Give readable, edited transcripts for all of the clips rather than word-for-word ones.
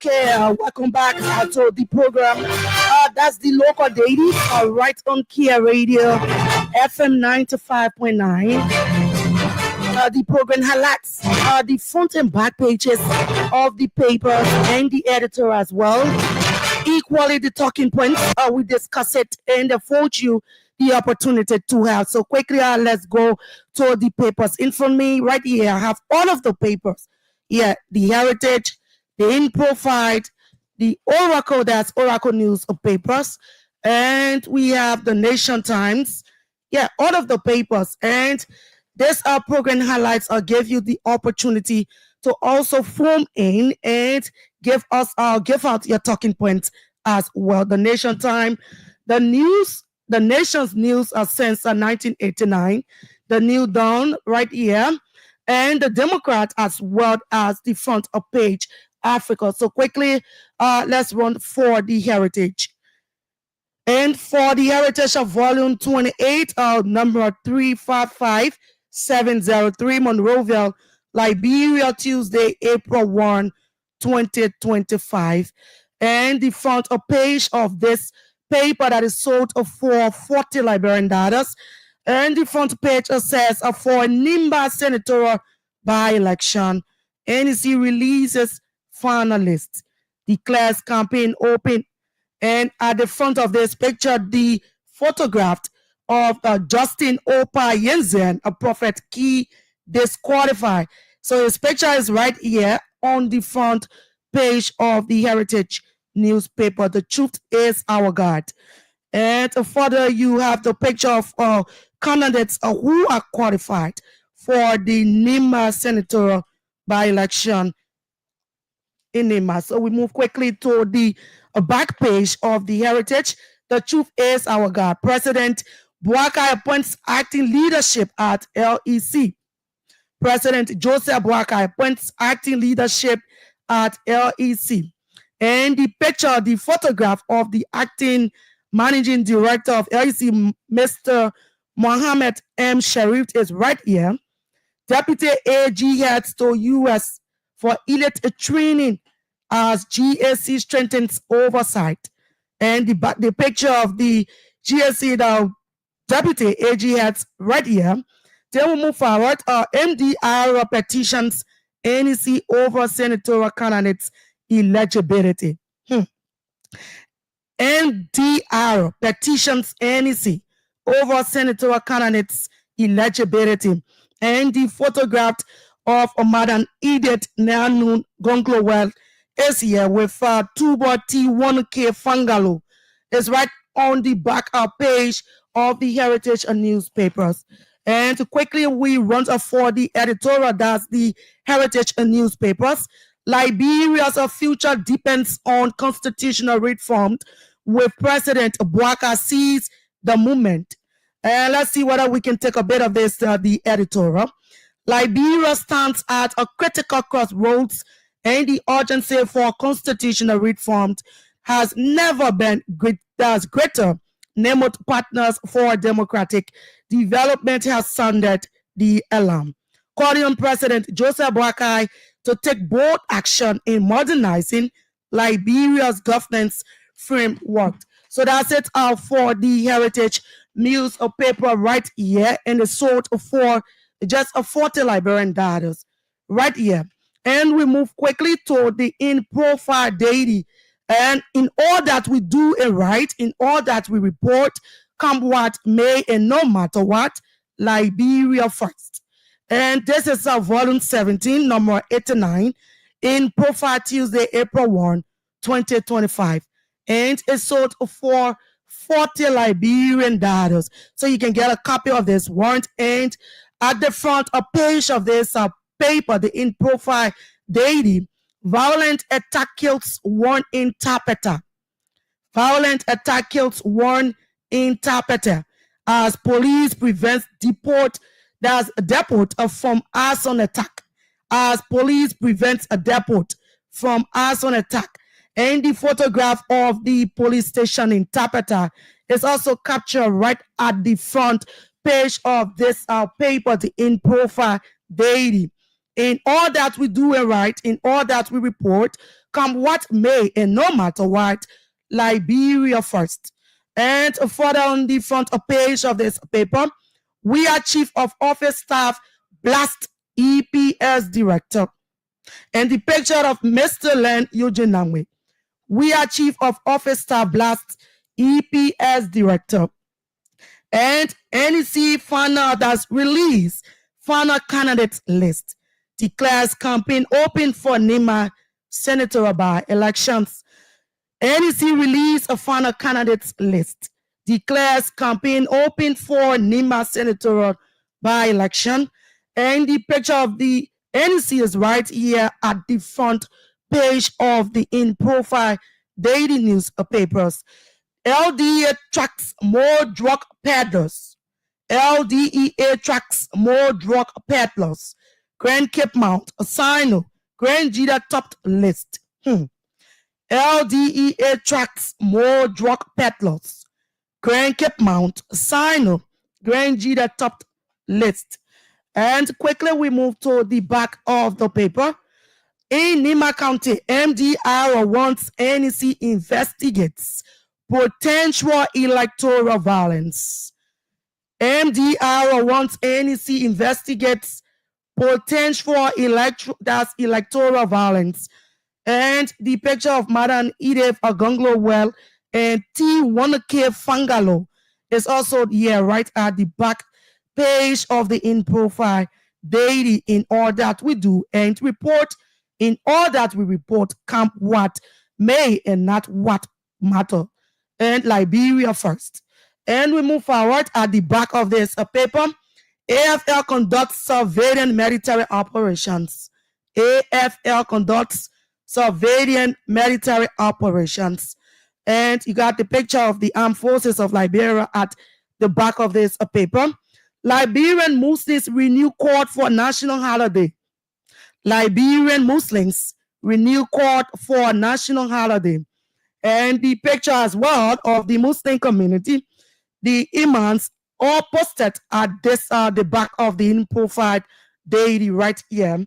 Okay, welcome back to the program. That's the Local Dailies, right on Kear Radio, FM 95.9. The program highlights the front and back pages of the papers and the editor as well. Equally, the talking points, we discuss it and afford you the opportunity to have. So quickly, let's go to the papers. In front of me right here, I have all of the papers. Yeah, the Heritage, the In Profile, the Oracle, that's Oracle News papers, and we have the Nation Times. Yeah, all of the papers. And this program highlights give you the opportunity to also phone in and give out your talking points as well. The Nation Time, the Nation's news since 1989, the New Dawn right here, and the Democrat as well as the front of page Africa. So quickly, let's run for the Heritage. And for the Heritage of Volume 28, number 355703, Monrovia, Liberia, Tuesday, April 1, 2025. And the front of page of this paper that is sold for 40 Liberian dollars. And the front page says for Nimba senatorial by-election, NEC releases finalists, declares campaign open. And at the front of this picture, the photograph of Justin Opa Yenzen, a prophet Kear, disqualified. So his picture is right here on the front page of the Heritage newspaper. The truth is our God. And further, you have the picture of candidates who are qualified for the Nima senatorial by-election in Nima. So we move quickly to the back page of the Heritage. The truth is our God. President Boakai appoints acting leadership at LEC. President Joseph Boakai appoints acting leadership at LEC. And the picture, the photograph of the acting managing director of LEC, Mr. Mohammed M. Sharif, is right here. Deputy AG heads to U.S. for elite training as GAC strengthens oversight. And the picture of the GAC, the Deputy AG heads right here. Then we move forward. MDR petitions NEC over senatorial candidates eligibility. MDR petitions NEC over senatorial candidates eligibility. And the photograph of Madam Edith Nanu Gonglowell is here with Tuba T1K Fangalo. It's right on the back page of the Heritage newspapers. And quickly, we run for the editorial, that's the Heritage newspapers. Liberia's future depends on constitutional reform, with President Boakai sees the movement. And let's see whether we can take a bit of this, the editorial. Liberia stands at a critical crossroads, and the urgency for constitutional reform has never been greater. Named partners for democratic development has sounded the alarm, calling on President Joseph Boakai to take bold action in modernizing Liberia's governance framework. So that's it for the Heritage newspaper right here, and it's sold for just 40 Liberian dollars right here. And we move quickly to the In Profile Daily. And in all that we do and right, in all that we report, come what may and no matter what, Liberia first. And this is volume 17, number 89, In Profile Tuesday, April 1, 2025. And it's sold for 40 Liberian dollars. So you can get a copy of this warrant. And at the front page of this paper, the In Profile Daily, violent attack kills one interpreter. Violent attack kills one interpreter as police prevents deport from arson attack. As police prevents a deport from arson attack. And the photograph of the police station interpreter is also captured right at the front page of this paper, the In Profile Daily. In all that we do and write, in all that we report, come what may, and no matter what, Liberia first. And further on the front page of this paper, we are Chief of Office Staff blast EPS Director. And the picture of Mr. Len Eugene Nangwe. We are Chief of Office Staff blast EPS Director. And NEC final that's released final candidates list, declares campaign open for NEMA senatorial by-elections. NEC released a final candidates list, declares campaign open for NEMA senatorial by-election, and the picture of the NEC is right here at the front page of the in-profile daily newspapers. LDA tracks more drug peddlers. LDEA tracks more drug peddlers. Grand Cape Mount, Asino, Grand Jida topped list. LDEA tracks more drug peddlers. Grand Cape Mount, Asino, Grand Jida topped list. And quickly we move to the back of the paper. In Nima County, MDR wants NEC investigates potential electoral violence. MDR wants NEC investigates potential electoral violence. And the picture of Madam Edith Agonglo Well and T. Wanake Fangalo is also here right at the back page of the in-profile daily. In all that we do and report, in all that we report, come what may and not what matter. And Liberia first. And we move forward at the back of this paper. AFL conducts surveillance military operations. AFL conducts surveillance military operations. And you got the picture of the armed forces of Liberia at the back of this paper. Liberian Muslims renew court for national holiday. Liberian Muslims renew court for national holiday. And the picture as well of the Muslim community, the imams all posted at this the back of the in-profile daily right here.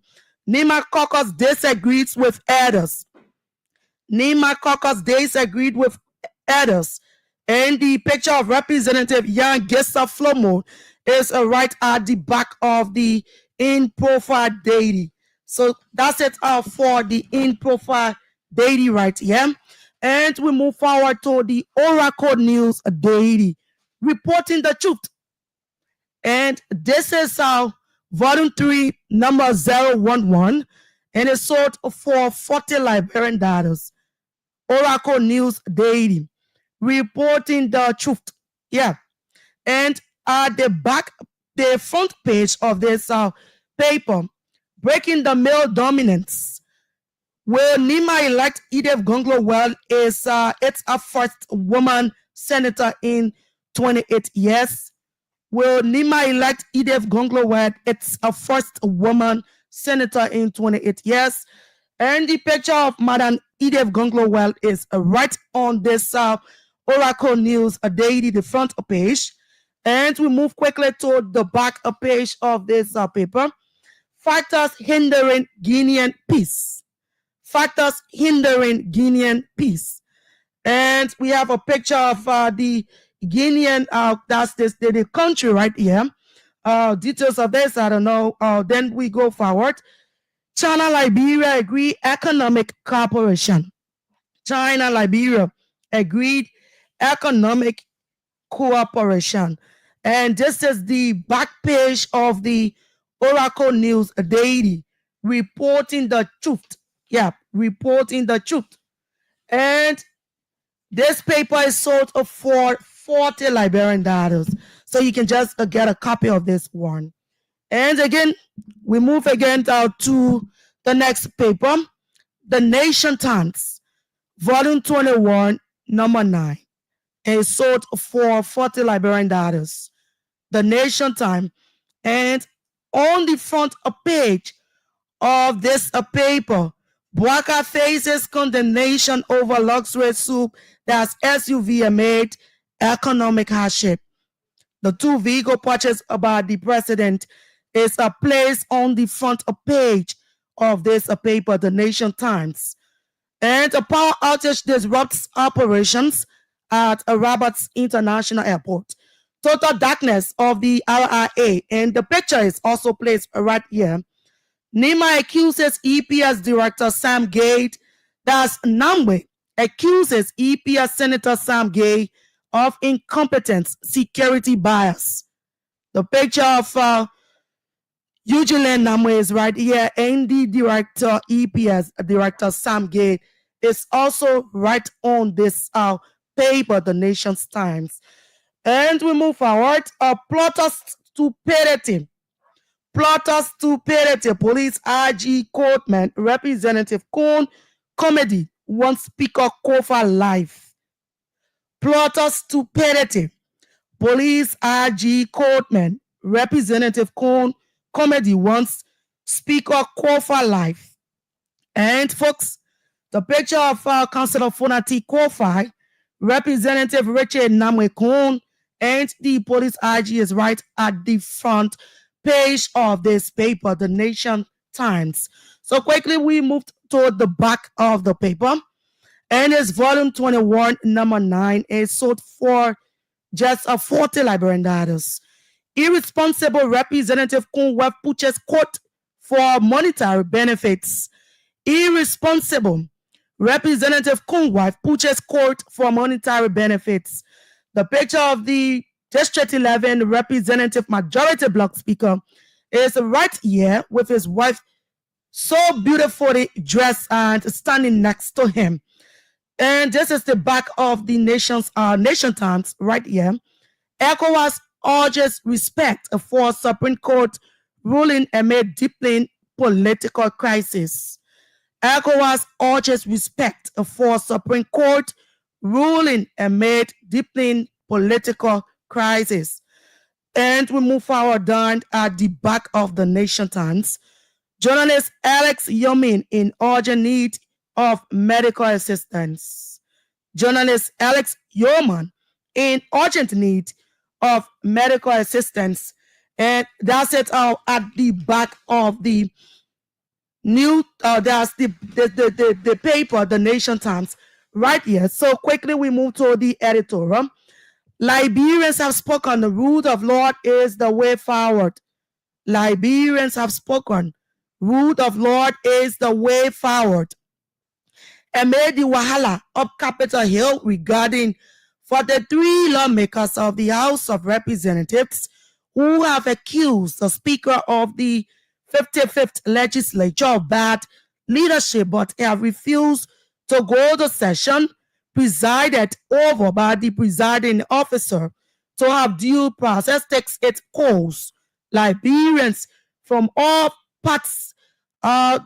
Nima Caucus disagrees with elders. Nima Caucus disagreed with elders. And the picture of Representative Jan Gesa Flomo is right at the back of the in-profile daily. So that's it for the in-profile daily right here. And we move forward to the Oracle News Daily, reporting the truth. And this is volume 3, number 011, and it's sold for 40 Liberian dollars. Oracle News Daily, reporting the truth. Yeah. And at the back, the front page of this paper, breaking the male dominance. Will Nima elect Edith Gonglo Well is it's a first woman senator in 28 years. Will Nima elect Edith Gonglo Well? It's a first woman senator in 28 years. And the picture of Madam Edith Gonglo Well is right on this Oracle News Daily, the front page. And we move quickly to the back page of this paper. Factors hindering Guinean peace. Factors hindering Guinean peace. And we have a picture of the Guinean, that's this the country right here. Details of this, I don't know. Then we go forward. China, Liberia agree economic cooperation. China, Liberia agreed economic cooperation. And this is the back page of the Oracle News Daily, reporting the truth. Yeah, reporting the truth. And this paper is sold for 40 Liberian dollars. So you can just get a copy of this one. And again, we move again to the next paper, The Nation Times, volume 21, number 9. And it's sold for 40 Liberian dollars. The Nation Times. And on the front page of this paper, Bwaka faces condemnation over luxury soup that's SUV amid economic hardship. The two vehicle purchased by the president is placed on the front page of this paper, The Nation Times. And a power outage disrupts operations at Rabat's International Airport. Total darkness of the RIA, and the picture is also placed right here. Nima accuses EPS Director Sam Gay, that's Namwe, accuses EPS Senator Sam Gay of incompetence, security bias. The picture of Eugene Namwe is right here, and the director, EPS Director Sam Gay, is also right on this paper, The Nation's Times. And we move forward. Plotter stupidity. Plotter stupidity. Police RG Courtman, Representative Kuhn, comedy, one speaker Kofa live. Plotter stupidity. Police RG Courtman, Representative Kuhn, comedy, once speaker Kofa live. And folks, the picture of Councillor Fonati Kofi, Representative Richard Namwe Kuhn, and the police IG is right at the front page of this paper, The Nation Times. So quickly we moved to the back of the paper, and it's volume 21, number 9, is sold for just a 40 Liberian dollars. Irresponsible Representative Kuhn Web Puches court for monetary benefits. Irresponsible Representative Kuhn wife Puches court for monetary benefits. The picture of the District 11 Representative Majority Block Speaker is right here with his wife so beautifully dressed and standing next to him. And this is the back of the Nation Times right here. ECOWAS urges respect for Supreme Court ruling amid deepening political crisis. ECOWAS urges respect for Supreme Court ruling amid deepening political crisis. And we move forward down at the back of the Nation Times. Journalist Alex Yomin in urgent need of medical assistance. Journalist Alex Yoman in urgent need of medical assistance. And that's it at the back of the new, that's the paper, The Nation Times, right here. So quickly we move to the editorial. Liberians have spoken, the rule of law is the way forward. Liberians have spoken, rule of law is the way forward. Amid the wahala up Capitol Hill regarding 43 lawmakers of the House of Representatives who have accused the Speaker of the 55th Legislature of bad leadership but have refused to go to session presided over by the presiding officer to have due process takes its course. Liberians from all parts of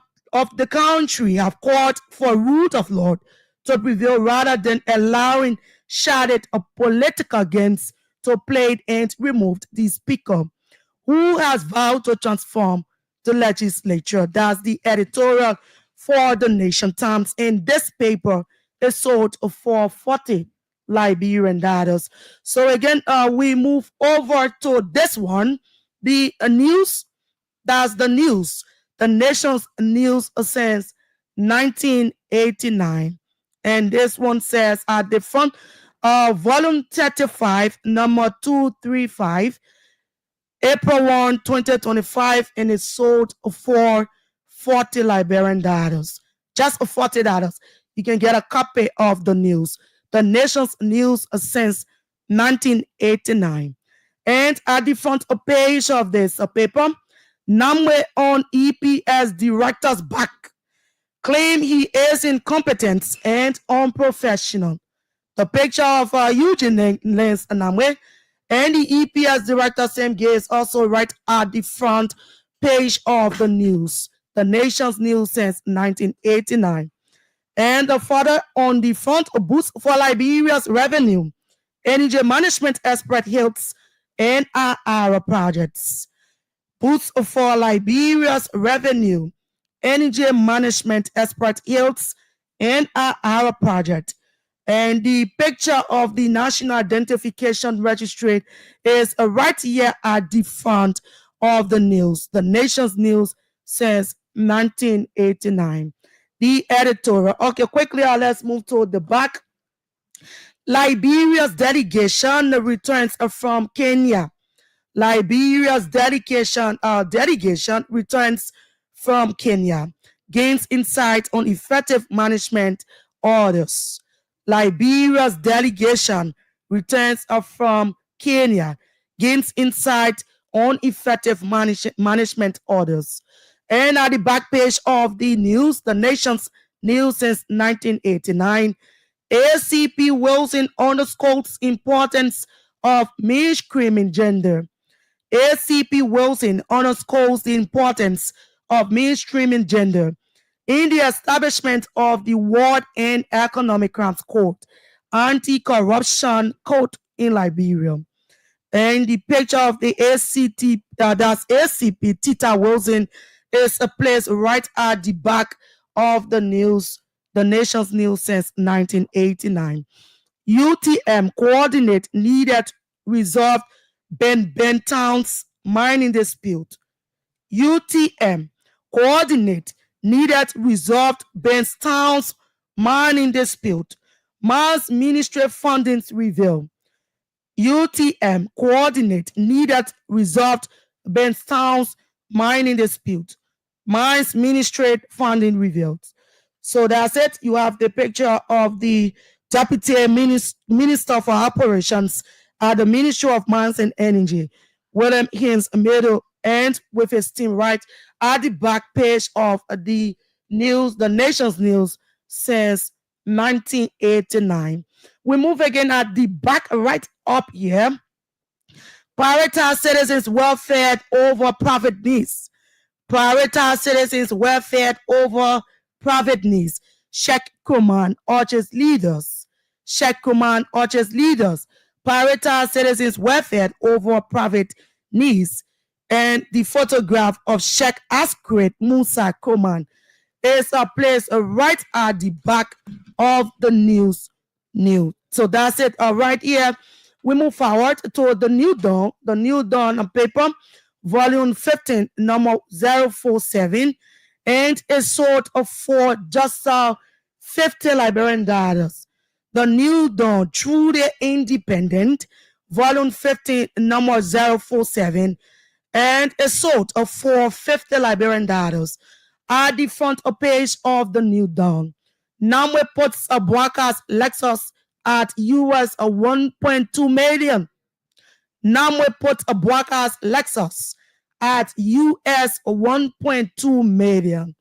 the country have called for rule of law to prevail rather than allowing shaded political games to play and removed the speaker, who has vowed to transform the legislature. That's the editorial for The Nation Times. And this paper is sold for 40 Liberian dollars. So again, we move over to this one, the news. That's the news. The Nation's news since 1989. And this one says at the front, volume 35, number 235, April 1, 2025, and it's sold for 40 Liberian dollars. Just for $40, you can get a copy of the news. The Nation's news since 1989. And at the front page of this paper, Namwe on EPS director's back, claim he is incompetent and unprofessional. The picture of Eugene Namwe and the EPS director Sam Gay is also right at the front page of the news. The Nation's news since 1989. And further on the front, a boost for Liberia's revenue. Energy management expert helps NRR projects. Boost for Liberia's revenue. Energy management expert helps NRR project. And the picture of the National Identification Registry is right here at the front of the news. The Nation's news says 1989. The editorial. Okay, quickly, let's move to the back. Liberia's delegation returns from Kenya. Liberia's delegation returns from Kenya, gains insight on effective management orders. Liberia's delegation returns from Kenya, gains insight on effective management orders. And at the back page of the news, the nation's news since 1989, ACP Wilson underscores importance of mainstreaming gender. ACP Wilson underscores the importance of mainstreaming gender in the establishment of the World and Economic Crimes Court, Anti-Corruption Court in Liberia. And the picture of the that's ACP Tita Wilson, is placed right at the back of the news, the nation's news since 1989. UTM coordinate needed resolve Bentown's mining dispute. UTM coordinate needed resolved Bentown's mining dispute. Mines Ministry fundings reveal. UTM coordinate needed resolved Bentown's mining dispute. Mines Ministry funding revealed. So that's it. You have the picture of the Deputy Minister for Operations at the Ministry of Mines and Energy, William Hines Middle, and with his team right at the back page of the news, the nation's news since 1989. We move again at the back right up here. Prioritize citizens' welfare over profit needs. Prioritize citizens' welfare over private needs. Sheikh Kuman urges leaders. Sheikh Kuman urges leaders. Prioritize citizens' welfare over private needs. And the photograph of Sheikh Askret Musa Kuman is placed right at the back of the news. So that's it. Right here, we move forward to the New Dawn. The New Dawn on paper, volume 15, number 047, and is sold for just 50 Liberian dollars. The New Dawn, truly independent, volume 15, number 047, and is sold for 50 Liberian dollars. At the front page of the New Dawn, Namwe puts a broadcast Lexus at US 1.2 million. Namwe puts a broadcast Lexus at US 1.2 million.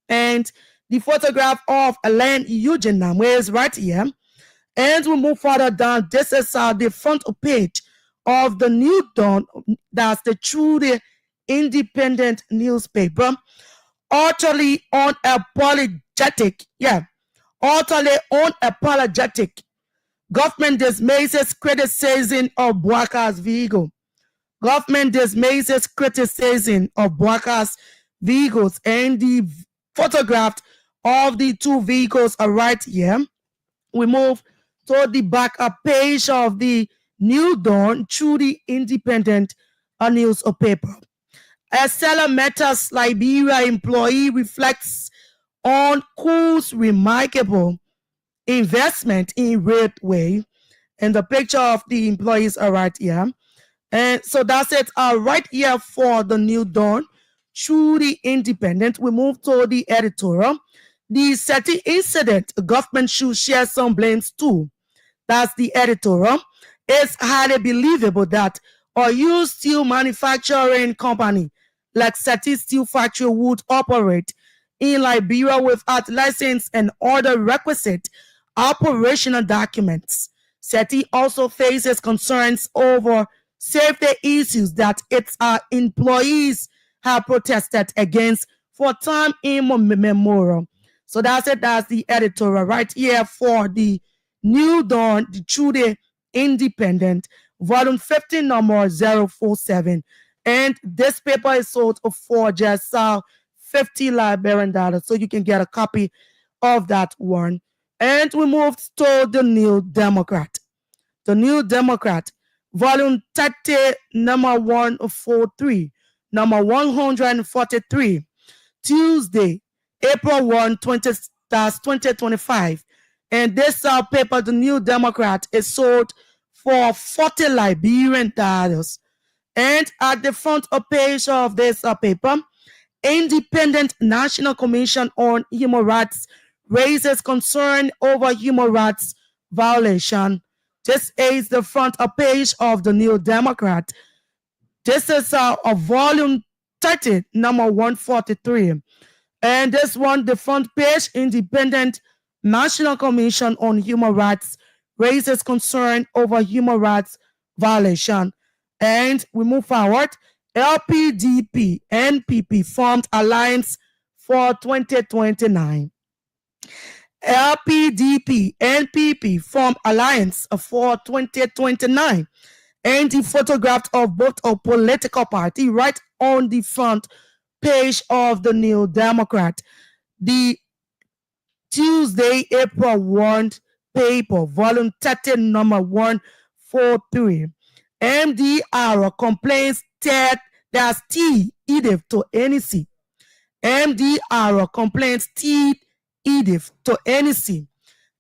And the photograph of Elaine Eugene Namwe is right here. And we move further down. This is the front page of the New Dawn. That's the truly independent newspaper. Utterly unapologetic. Utterly unapologetic. Government dismisses criticism of Bwaka's vehicle. Government dismisses criticism of Bwaka's vehicles. And the photograph of the two vehicles are right here. We move to the back page of the New Dawn, truly independent newspaper. Estella Meta's Liberia employee reflects on Cool's remarkable investment in railway. And the picture of the employees are right here. And so that's it right here for the New Dawn, truly independent. We move to the editorial. The SETI incident, government should share some blames too. That's the editorial. It's highly believable that a used steel manufacturing company like SETI Steel Factory would operate in Liberia without license and other requisite operational documents. SETI also faces concerns over safety issues that its employees have protested against for time immemorial. So that's it. That's the editorial right here for the New Dawn, the truly independent, volume 15, number 047. And this paper is sold for just 50 Liberian dollars. So you can get a copy of that one. And we moved to the New Democrat. The New Democrat, volume 30, number 143, number 143. Tuesday, April 1, 2025. And this paper, the New Democrat, is sold for 40 Liberian dollars. And at the front page of this paper, Independent National Commission on Human Rights raises concern over human rights violation. This is the front page of the New Democrat. This is a volume 30, number 143. And this one, the front page, Independent National Commission on Human Rights raises concern over human rights violation. And we move forward. LPDP, NPP formed alliance for 2029. LPDP, NPP formed alliance for 2029. And the photograph of both a political party right on the front page of the New Democrat. The Tuesday, April 1 paper, volume 30, number 143. MDR complains that there's T Edith to NEC. MDR complains T Edith to NEC.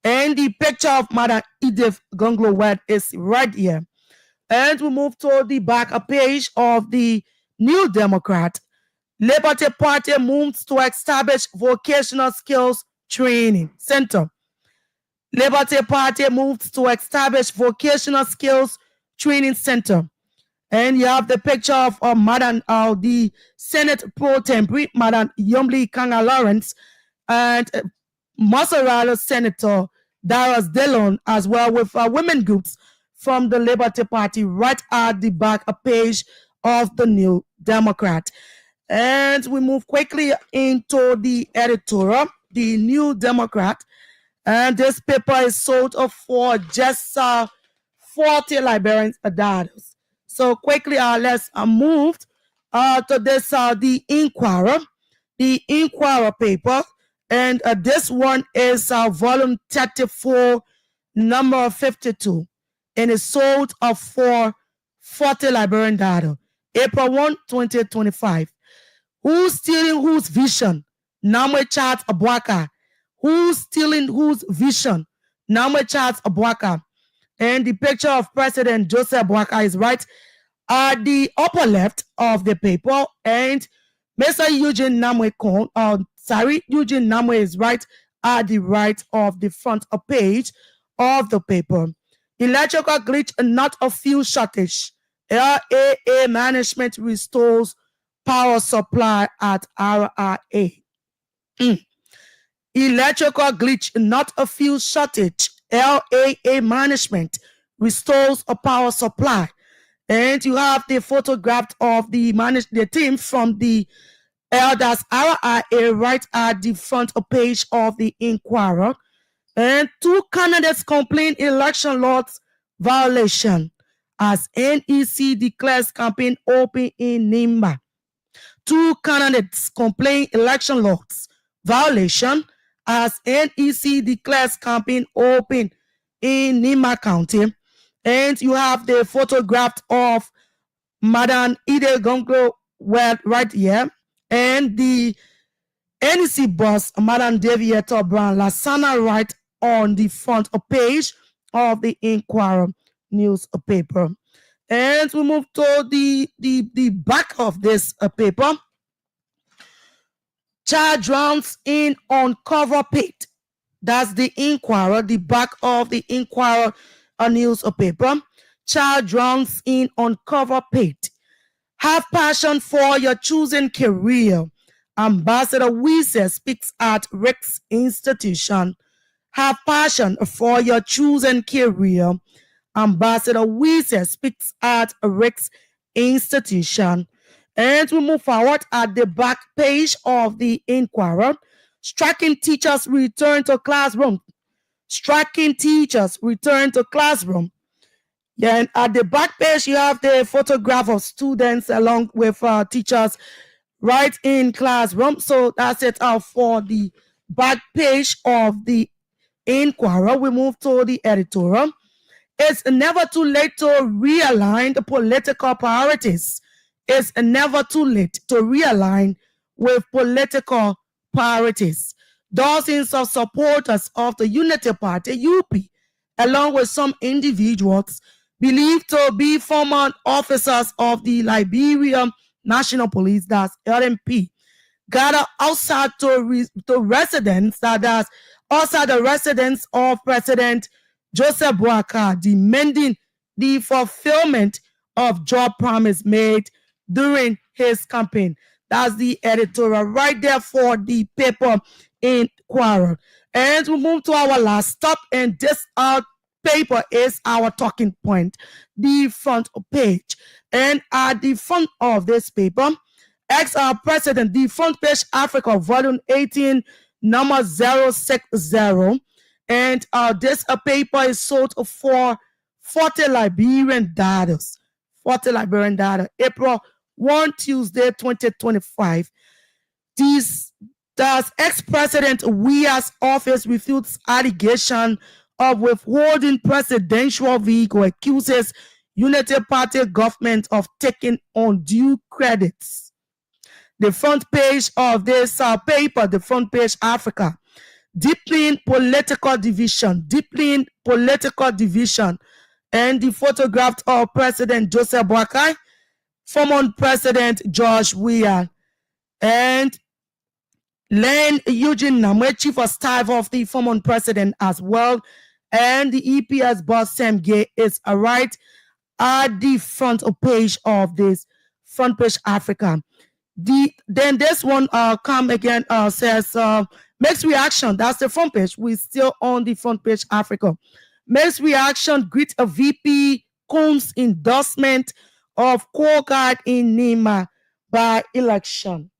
And the picture of Madam Edith Gonglo is right here. And we move to the back page of the New Democrat. Liberty Party moves to establish vocational skills training center. Liberty Party moves to establish vocational skills training center. And you have the picture of Madam the Senate Pro Tempore, Madam Yomli Kanga Lawrence, and Maserati Senator Darius Dillon, as well with women groups from the Liberty Party right at the back page of the New Democrat. And we move quickly into the editorial, the New Democrat. And this paper is sold for just 40 Liberian dollars. So quickly, let's move to this, the Inquirer. The Inquirer paper. And this one is volume 34, number 52. And it's sold for 40 Liberian dollars. April 1, 2025. Who's stealing whose vision? Namwe Charles Abwaka. Who's stealing whose vision? Namwe Charles Abwaka. And the picture of President Joseph Abwaka is right at the upper left of the paper. And Mr. Eugene Namwe Eugene Namwe is right at the right of the front page of the paper. Electrical glitch, not a fuel shortage. LAA management restores power supply at RRA. Electrical glitch, not a fuel shortage. LAA management restores a power supply. And you have the photograph of the team from the Elders RRA right at the front page of the Inquirer. And 2 candidates complain election laws violation as NEC declares campaign open in Nimba. 2 candidates complain election laws violation as NEC declares campaign open in Nimba County. And you have the photograph of Madam Ide Gonglo right here. And the NEC boss, Madam Deviator Brown Lasana, right on the front page of the Inquirer newspaper. And we move to the back of this paper. Child drowns in uncover pit. That's the Inquirer, the back of the Inquirer newspaper. Child drowns in uncover pit. Have passion for your chosen career. Ambassador Wiese speaks at Rick's Institution. Have passion for your chosen career. Ambassador Wiese speaks at Rick's Institution. And we move forward at the back page of the Inquirer. Striking teachers return to classroom. Striking teachers return to classroom. Yeah, and at the back page, you have the photograph of students along with teachers right in classroom. So that's it for the back page of the Inquirer. We move to the editorial. It's never too late to realign the political priorities. It's never too late to realign with political priorities. Dozens of supporters of the Unity Party, UP, along with some individuals believed to be former officers of the Liberian National Police, that's LMP, gather outside to residents, that is, outside the residence of President Joseph Boakai, demanding the fulfillment of job promise made during his campaign. That's the editorial right there for the paper in Quarrel. And we move to our last stop, and this paper is our talking point, the front page. And at the front of this paper, ex-president, the front page Africa, volume 18, number 060. And this paper is sold for 40 Liberian dollars. 40 Liberian dollars. April 1, Tuesday, 2025. Does ex-president Weah's office refutes allegation of withholding presidential vehicle, accuses Unity Party government of taking undue credits. The front page of this paper, the front page Africa, deepening political division, and the photograph of President Joseph Boakai, former President George Weah, and Len Eugene Namwe, chief of staff of the former president as well, and the EPS boss Sam Gay is right at the front page of this front page Africa. Then this one come again says makes reaction. That's the front page. We're still on the front page Africa. Makes reaction. Greet a VP Combs endorsement of Kogar in Nima by election.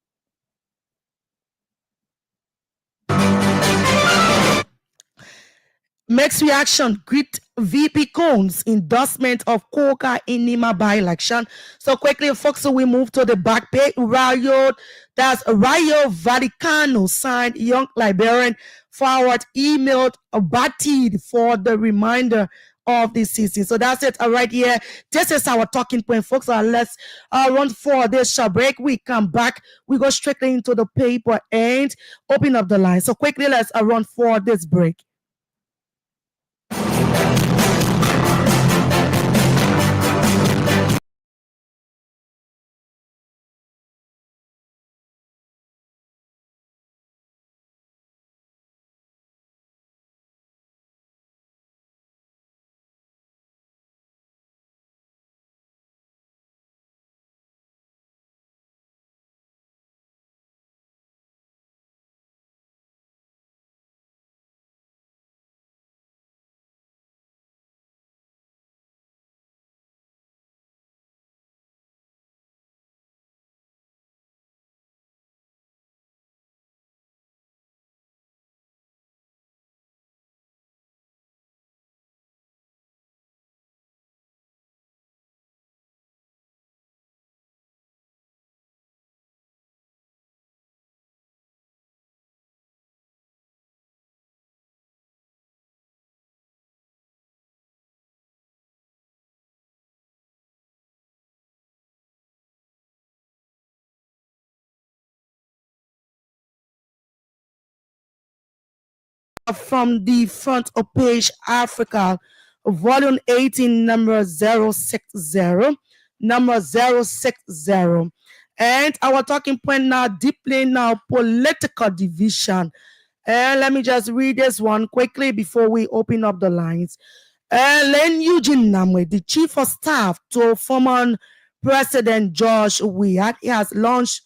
Makes reaction. Greet VP Combs endorsement of Kogar in Nima by election. So quickly, folks, so we move to the back page. Rayo Vaticano signed young Liberian forward emailed Batid for the reminder of the season. So that's it right here. This is our talking point, folks. Let's run for this break. We come back. We go straight into the paper and open up the line. So quickly, let's run for this break. From the front of page Africa, volume 18, number 060, number 060. And our talking point now, deeply now, political division. And let me just read this one quickly before we open up the lines. Len Eugene Namwe, the chief of staff to former President George Weah, has launched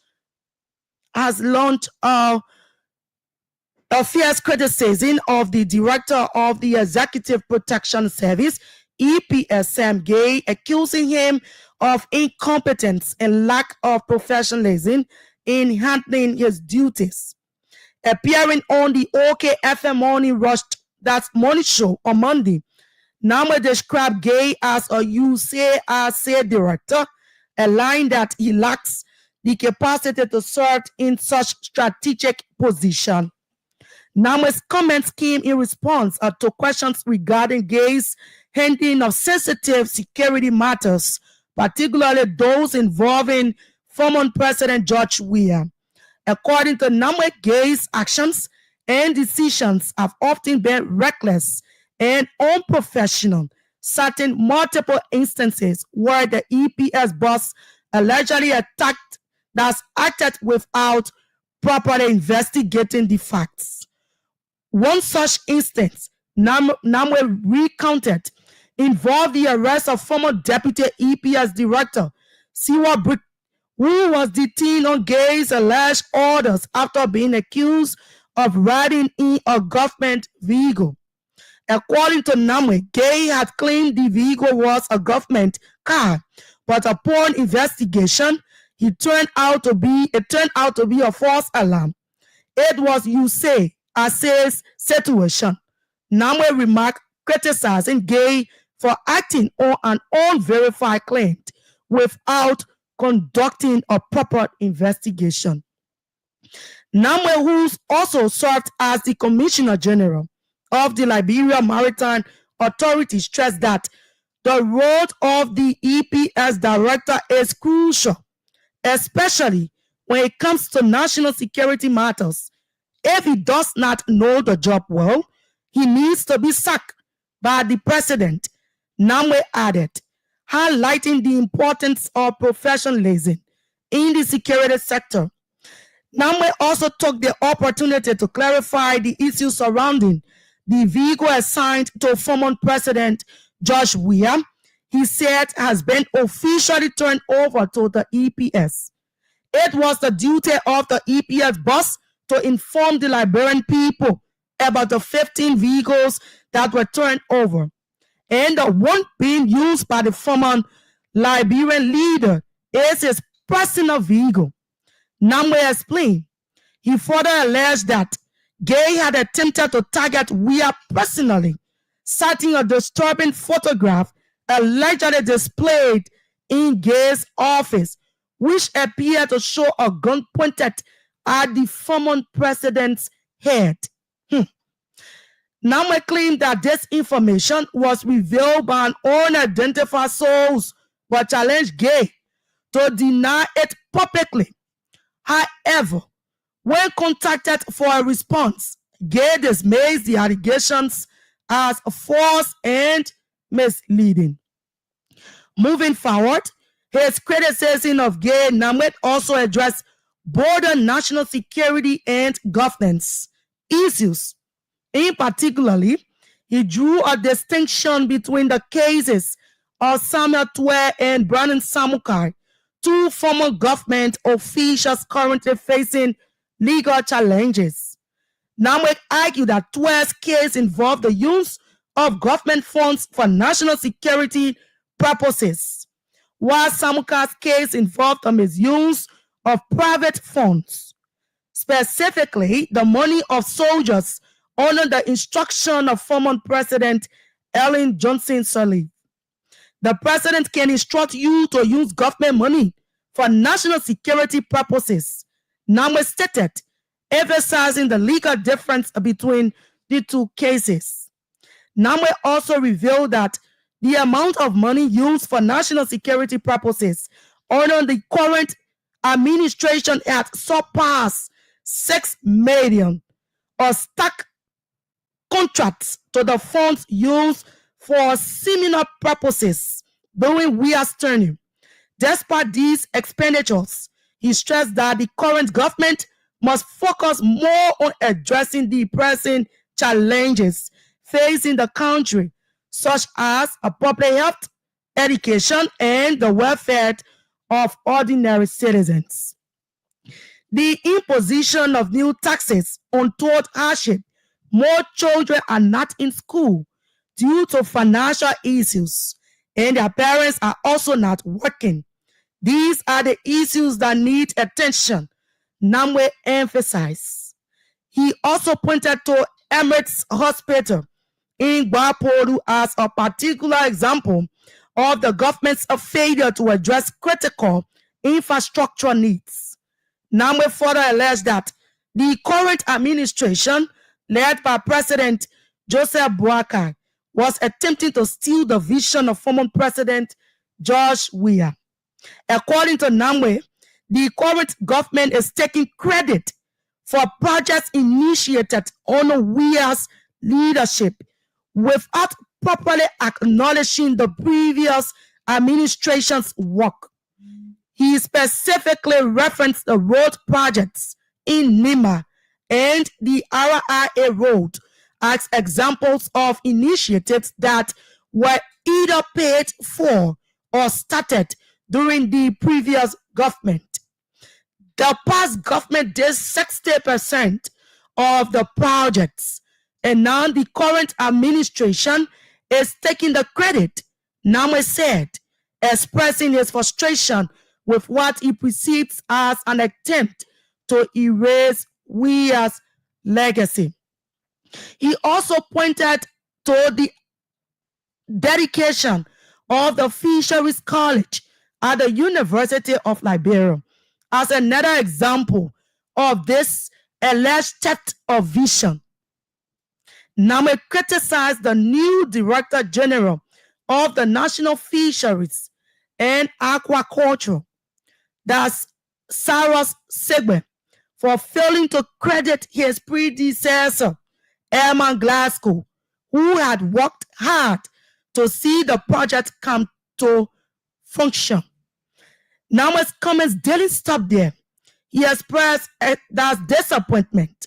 a fierce criticism of the director of the Executive Protection Service, EPSM Gay, accusing him of incompetence and lack of professionalism in handling his duties. Appearing on the OKFM morning show on Monday, Namwe described Gay as a UCAC director, a line that he lacks the capacity to serve in such strategic position. Namwe's comments came in response to questions regarding Gay's handling of sensitive security matters, particularly those involving former President George Weah. According to Namwe, Gay's actions and decisions have often been reckless and unprofessional, citing multiple instances where the EPS boss allegedly that's acted without properly investigating the facts. One such instance, Namwe recounted, involved the arrest of former Deputy EPS Director Siwa Brick, who was detained on Gay's alleged orders after being accused of riding in a government vehicle. According to Namwe, Gay had claimed the vehicle was a government car, but upon investigation, it turned out to be a false alarm. It was Assay's situation. Namwe remarked, criticizing Gay for acting on an unverified claim without conducting a proper investigation. Namwe, who also served as the Commissioner General of the Liberia Maritime Authority, stressed that the role of the EPS Director is crucial, especially when it comes to national security matters. If he does not know the job well, he needs to be sacked by the President, Namwe added, highlighting the importance of professionalism in the security sector. Namwe also took the opportunity to clarify the issues surrounding the vehicle assigned to former President George Weah, he said has been officially turned over to the EPS. It was the duty of the EPS boss to inform the Liberian people about the 15 vehicles that were turned over, and the one being used by the former Liberian leader is his personal vehicle. Namwe explained. He further alleged that Gay had attempted to target Weah personally, citing a disturbing photograph allegedly displayed in Gay's office, which appeared to show a gun pointed at the former president's head. Namwe claimed that this information was revealed by an unidentified source, but challenged Gay to deny it publicly. However, when contacted for a response, Gay dismissed the allegations as false and misleading. Moving forward, his criticism of Gay, Namwe also addressed border national security and governance issues. In particular, he drew a distinction between the cases of Samuel Twe and Brandon Samukai, two former government officials currently facing legal challenges. Namwe argued that Twe's case involved the use of government funds for national security purposes, while Samukai's case involved the misuse of private funds, specifically the money of soldiers under the instruction of former President Ellen Johnson Sirleaf. The president can instruct you to use government money for national security purposes, Namwe stated, emphasizing the legal difference between the two cases. Namwe also revealed that the amount of money used for national security purposes under the current administration had surpassed 6 million or stuck contracts to the funds used for similar purposes during Weah's tenure. Despite these expenditures, he stressed that the current government must focus more on addressing the pressing challenges facing the country, such as public health, education, and the welfare of ordinary citizens. The imposition of new taxes untold hardship. More children are not in school due to financial issues, and their parents are also not working. These are the issues that need attention, Namwe emphasized. He also pointed to Emirates Hospital in Gwaporu as a particular example of the government's failure to address critical infrastructure needs. Namwe further alleged that the current administration, led by President Joseph Boakai, was attempting to steal the vision of former President George Weah. According to Namwe, the current government is taking credit for projects initiated under Weir's leadership without properly acknowledging the previous administration's work. He specifically referenced the road projects in Nima and the RIA Road as examples of initiatives that were either paid for or started during the previous government. The past government did 60% of the projects, and now the current administration is taking the credit, Name said, expressing his frustration with what he perceives as an attempt to erase Weir's legacy. He also pointed to the dedication of the Fisheries College at the University of Liberia as another example of this alleged theft of vision. Name criticized the new Director General of the National Fisheries and Aquaculture, that's Cyrus Segbe, for failing to credit his predecessor, Herman Glasgow, who had worked hard to see the project come to function. Name's comments didn't stop there. He expressed that disappointment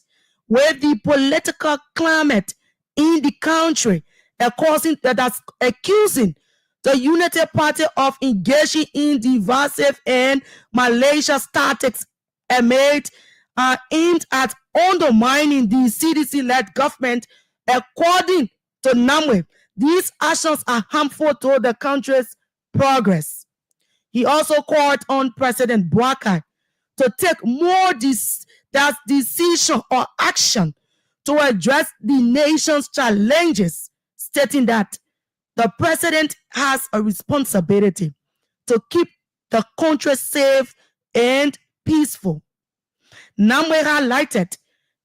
with the political climate in the country, accusing the Unity Party of engaging in divisive and malicious tactics aimed at undermining the CDC-led government. According to Namwe, these actions are harmful to the country's progress. He also called on President Buhari to take more decision or action to address the nation's challenges, stating that the president has a responsibility to keep the country safe and peaceful. Namwe highlighted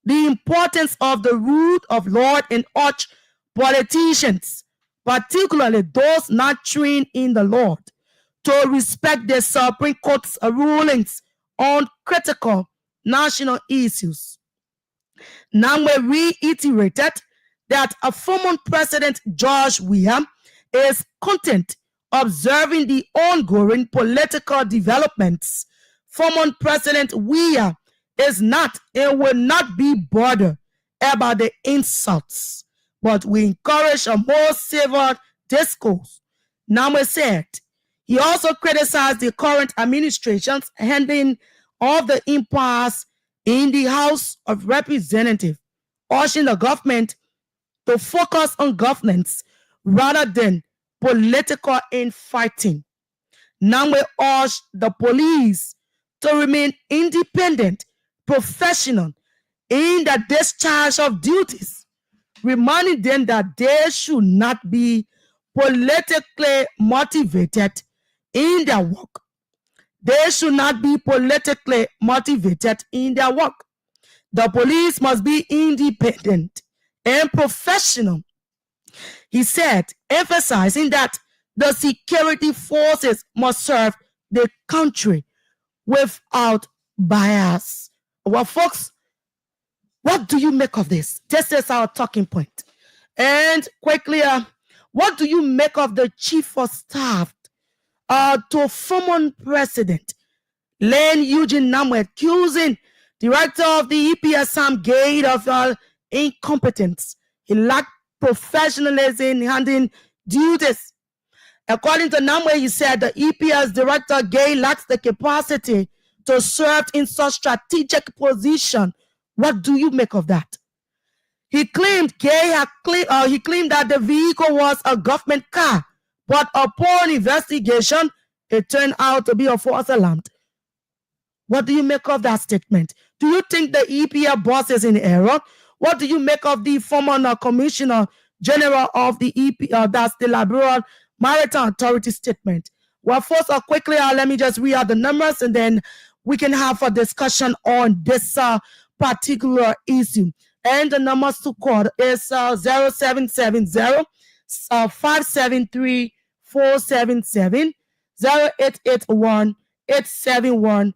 the importance of the rule of law and urged politicians, particularly those not trained in the law, to respect the Supreme Court's rulings on critical national issues. Namwe reiterated that a former President George Weah is content observing the ongoing political developments. Former President Weah is not and will not be bothered about the insults, but we encourage a more civil discourse, Namwe said. He also criticized the current administration's handling of the impasse in the House of Representatives, urging the government to focus on governance rather than political infighting. Namwe urged the police to remain independent, professional in the discharge of duties, reminding them that they should not be politically motivated in their work. They should not be politically motivated in their work. The police must be independent and professional, he said, emphasizing that the security forces must serve the country without bias. Well, folks, what do you make of this? This is our talking point. And quickly, what do you make of the chief of staff to former president Len Eugene Namwe accusing director of the EPS Sam Gate of incompetence? He lacked professionalism in handling duties. According to Namwe, he said the EPS director Gay lacks the capacity to serve in such strategic position. What do you make of that? He claimed that the vehicle was a government car, but upon investigation, it turned out to be a false alarm. What do you make of that statement? Do you think the EPA boss is in error? What do you make of the former Commissioner General of the EPA, that's the Liberal Maritime Authority statement? Well, first, quickly, let me just read out the numbers and then we can have a discussion on this particular issue. And the numbers to call is 0770 573 477, 0881 871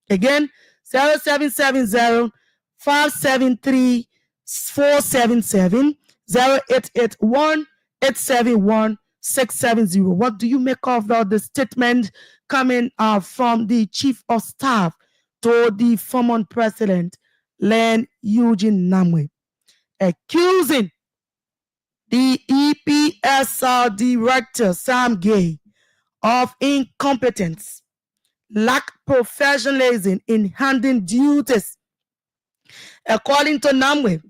Again, 0770 573 477 0881 871 670. What do you make of the statement coming from the Chief of Staff to the former President, Len Eugene Namwe, accusing the EPSR Director, Sam Gay, of incompetence, lack professionalism in handling duties? According to Namwe,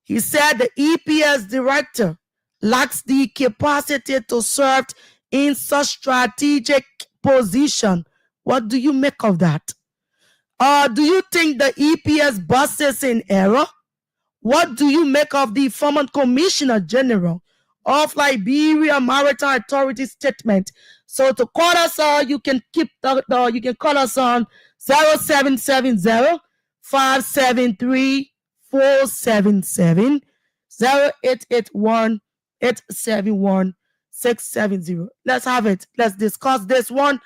he said the EPS director lacks the capacity to serve in such strategic position. What do you make of that? Do you think the EPS boss is in error? What do you make of the former Commissioner General of Liberia Maritime Authority statement? So to call us, you can you can call us on 0770 573 477 0881 871 670. Let's have it. Let's discuss this one.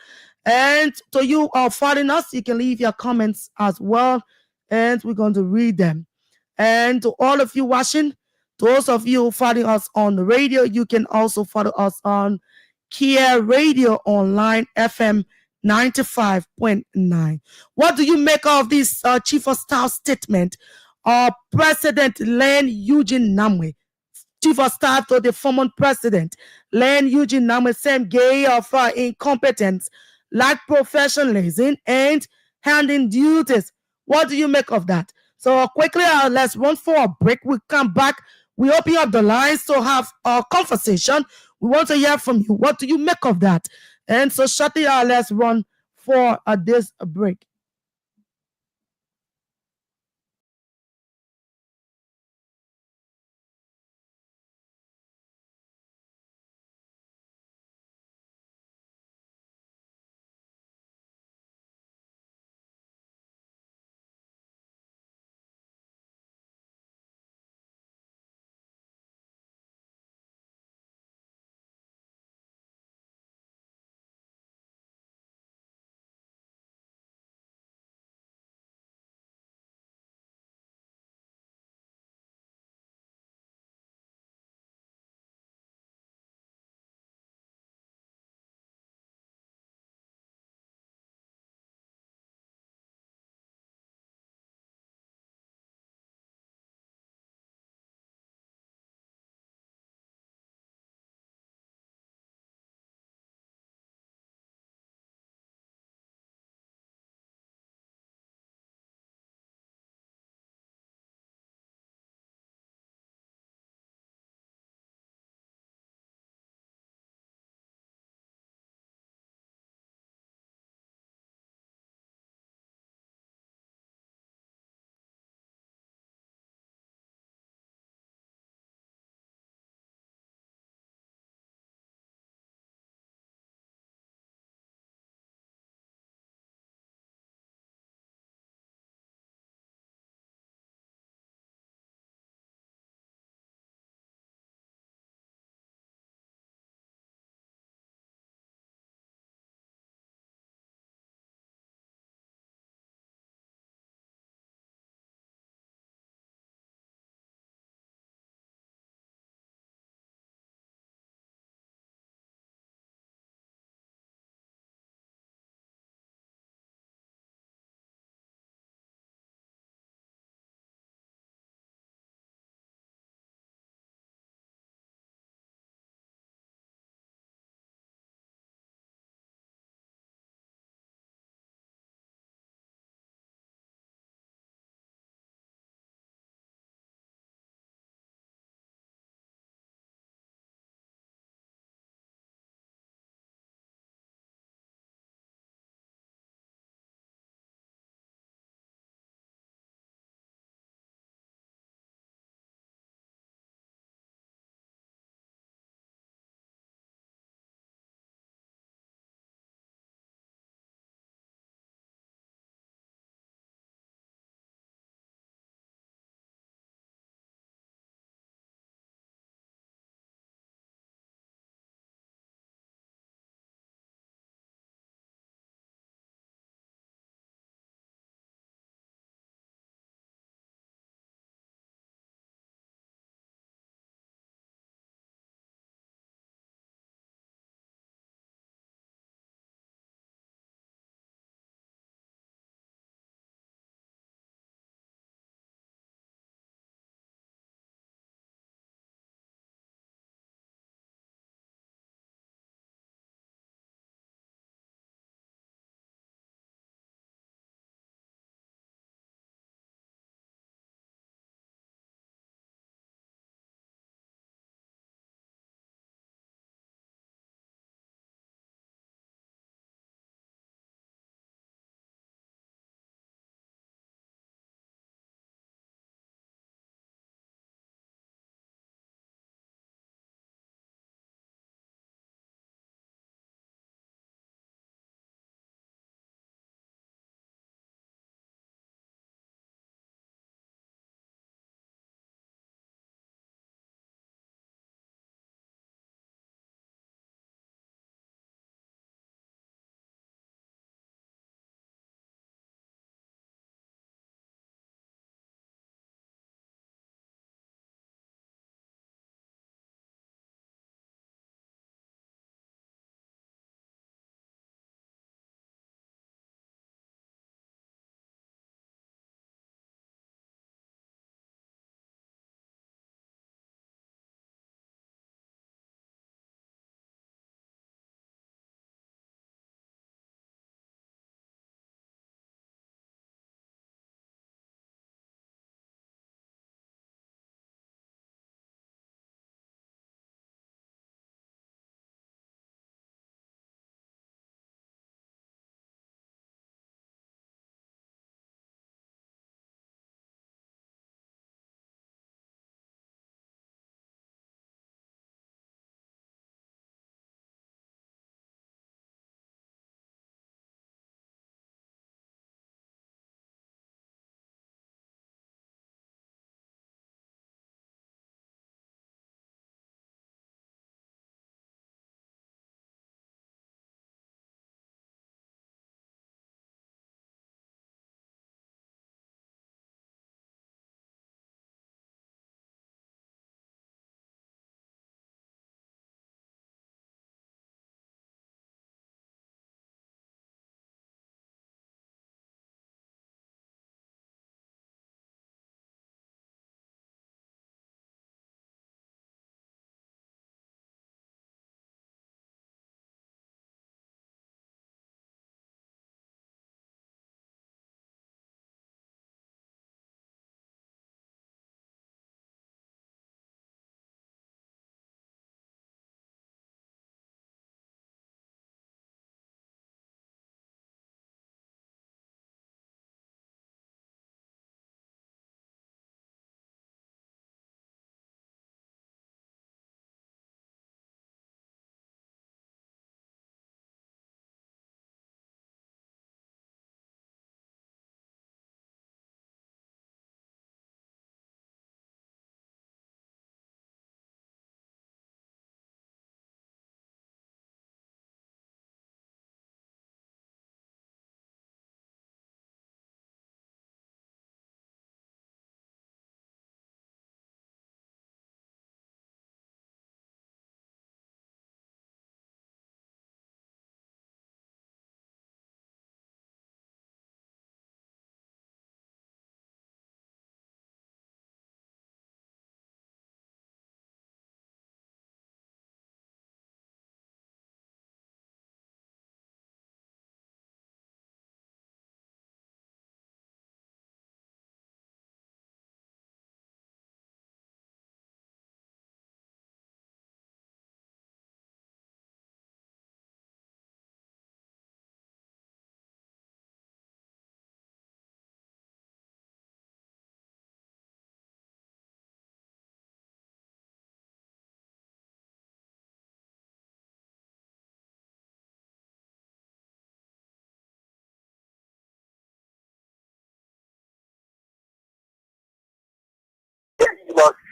And to you following us, you can leave your comments as well, and we're going to read them. And to all of you watching, those of you following us on the radio, you can also follow us on Kear Radio Online FM 95.9. What do you make of this Chief of Staff statement of President Len Eugene Namwe, Chief of Staff to the former President Len Eugene Namwe, Sam Gay of incompetence, lack professionalism, and handling duties? What do you make of that? So quickly, let's run for a break. We come back. We open up the lines to have a conversation. We want to hear from you. What do you make of that? And so shortly, let's run for this break.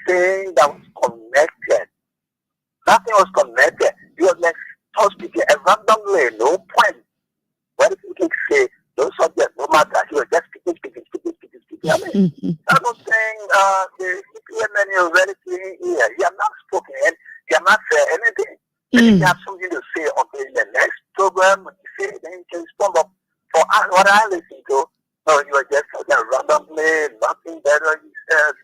nothing that was connected. Nothing was connected. He was like speaking randomly, no point. When people say no subject, no matter, he was just speaking. I mean, I don't think the EPMN is already here. You have not spoken, you have not said anything. But if you have something to say in the next program, when you say, then you can respond. But for what I listen to, no, you are just randomly, nothing better.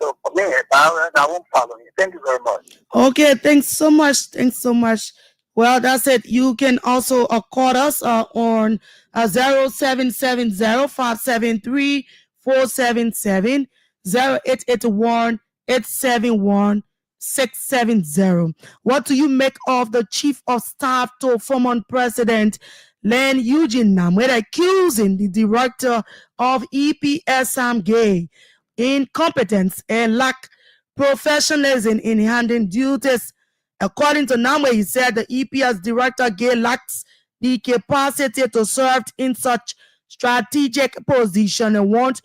So for me, I won't follow you. Thank you very much. Okay, thanks so much. Thanks so much. Well, that's it. You can also call us on 0770 670. What do you make of the Chief of Staff to former President Len Eugene Namwede accusing the director of EPS Sam Gay incompetence and lack professionalism in handling duties? According to Namwe, he said the EPS director Gay lacks the capacity to serve in such strategic position. And what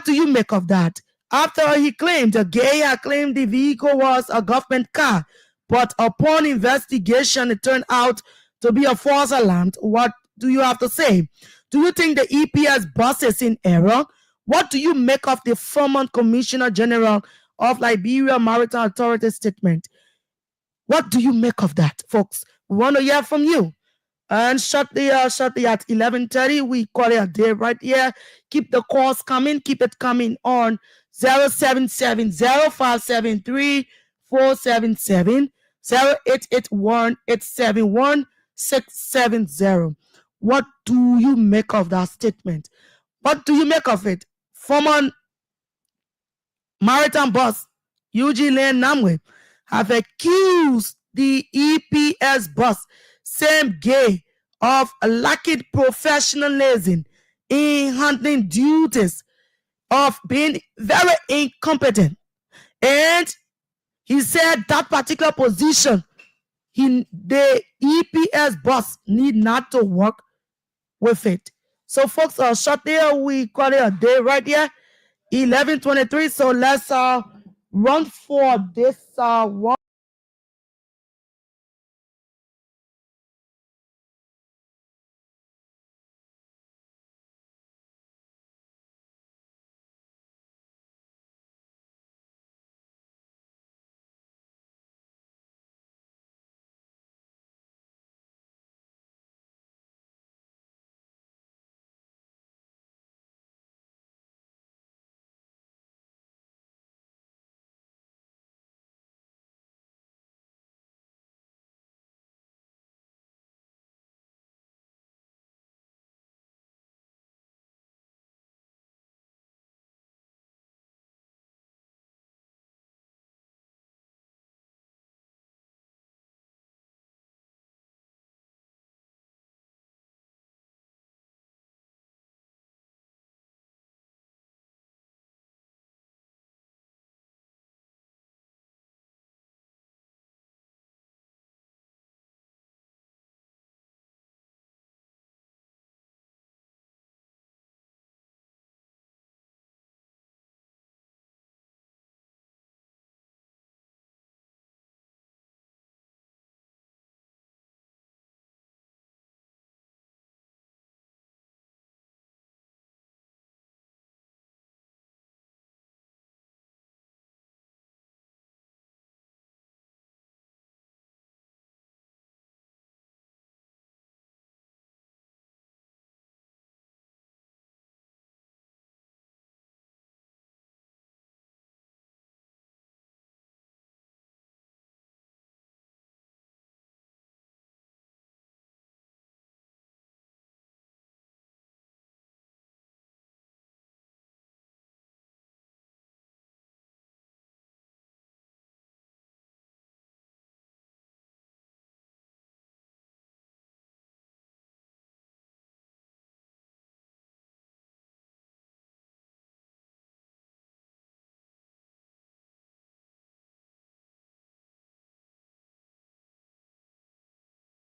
do you make of that? After he claimed Gay had claimed the vehicle was a government car, but upon investigation it turned out to be a false alarm. What do you have to say? Do you think the EPS bus is in error? What do you make of the former Commissioner General of Liberia Maritime Authority statement? What do you make of that, folks? We want to hear from you. And shortly at 11:30, we call it a day right here. Keep the calls coming. Keep it coming on 0770-573-477, 0881-871-670. What do you make of that statement? What do you make of it? Former maritime boss Eugene Namwe have accused the EPS boss Sam Gay of lacking professionalism in handling duties, of being very incompetent. And he said that particular position, the EPS boss need not to work with it. So folks, shortly we call it a day right here, 11:23. So let's run for this one.